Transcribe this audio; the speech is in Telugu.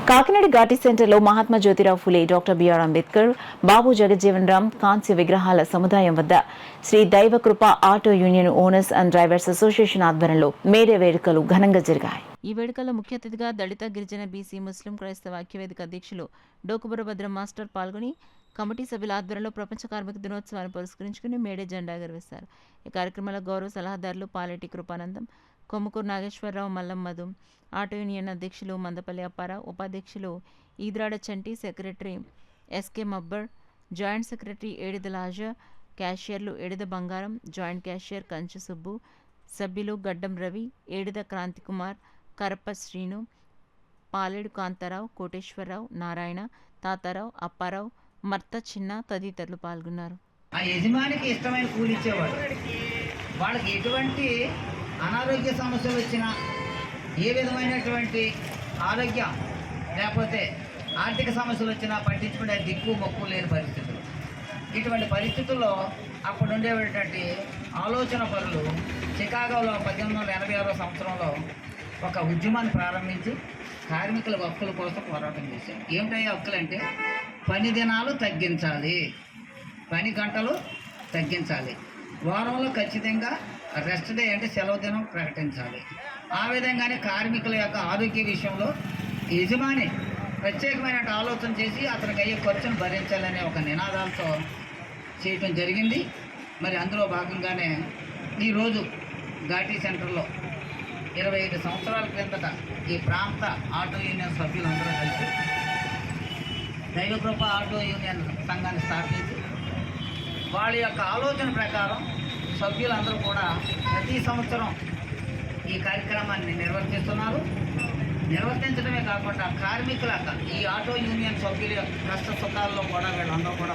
కాకినాడ ఘాటీ సెంటర్లో మహాత్మా జ్యోతిరావు ఫులే, డాక్టర్ బిఆర్ అంబేద్కర్, బాబు జగజ్జీవన్ రామ్ కాంస్య విగ్రహాల సముదాయం వద్ద Shri Daivakrupa auto union owners and drivers association ఆధ్వర్యంలో మేడే వేడుకలు ఘనంగా జరిగాయి. ఈ వేడుకల్లో ముఖ్య అతిథిగా దళిత, గిరిజన, బీసీ, ముస్లిం, క్రైస్తవ ఐక్యవేదిక అధ్యక్షులు డోకుబుర్ర భద్రం మాస్టర్ పాల్గొని కమిటీ సభ్యుల ఆధ్వర్యంలో ప్రపంచ కార్మిక దినోత్సవాన్ని పురస్కరించుకుని మేడే జెండా ఎగురవేశారు. ఈ కార్యక్రమంలో గౌరవ సలహాదారులు పాలెటి కృపానందం, కొమ్ముకూరు నాగేశ్వరరావు, మల్లం మధు, ఆటో యూనియన్ అధ్యక్షులు మందపల్లి అప్పారావు, ఉపాధ్యక్షులు Eedrada Chanti, secretary SK Mabbar, joint secretary Edida Laja, క్యాషియర్లు ఏడిద బంగారం, జాయింట్ క్యాషియర్ కంచు సుబ్బు, సభ్యులు గడ్డం రవి, ఏడిద క్రాంతికుమార్, కరప్ప శ్రీను, పాలేడు కాంతారావు, కోటేశ్వరరావు, నారాయణ, తాతారావు, అప్పారావు, మర్త చిన్న తదితరులు పాల్గొన్నారు. ఆ యజమానికి ఇష్టమైన కూలి ఇచ్చేవాడు. వాళ్ళకి ఎటువంటి అనారోగ్య సమస్యలు వచ్చినా, ఏ విధమైనటువంటి ఆరోగ్యం లేకపోతే ఆర్థిక సమస్యలు వచ్చినా పట్టించుకునే దిక్కు మొక్కు లేని పరిస్థితులు. ఇటువంటి పరిస్థితుల్లో అప్పుడు ఉండేటువంటి ఆలోచన పరులు చికాగోలో 1886 సంవత్సరంలో ఒక ఉద్యమాన్ని ప్రారంభించి కార్మికుల హక్కుల కోసం పోరాటం చేశారు. ఏమిటయ్యే హక్కులు అంటే పని దినాలు తగ్గించాలి, పని గంటలు తగ్గించాలి, వారంలో ఖచ్చితంగా రెస్ట్ డే అంటే సెలవు దినం ప్రకటించాలి. ఆ విధంగానే కార్మికుల యొక్క ఆరోగ్య విషయంలో యజమాని ప్రత్యేకమైన ఆలోచన చేసి అతనికి అయ్యే ఖర్చును భరించాలనే ఒక నినాదాలతో చేయటం జరిగింది. మరి అందులో భాగంగానే ఈరోజు ఘాటీ సెంటర్లో 25 సంవత్సరాల క్రిందట ఈ ప్రాంత ఆటో యూనియన్ సభ్యులందరూ కలిసి దైవకృప ఆటో యూనియన్ సంఘాన్ని స్థాపించి వాళ్ళ యొక్క ఆలోచన ప్రకారం సభ్యులందరూ కూడా ప్రతి సంవత్సరం ఈ కార్యక్రమాన్ని నిర్వర్తిస్తున్నారు. నిర్వర్తించడమే కాకుండా కార్మికుల ఈ ఆటో యూనియన్ సభ్యుల కష్ట సుఖాల్లో కూడా వీళ్ళందరూ కూడా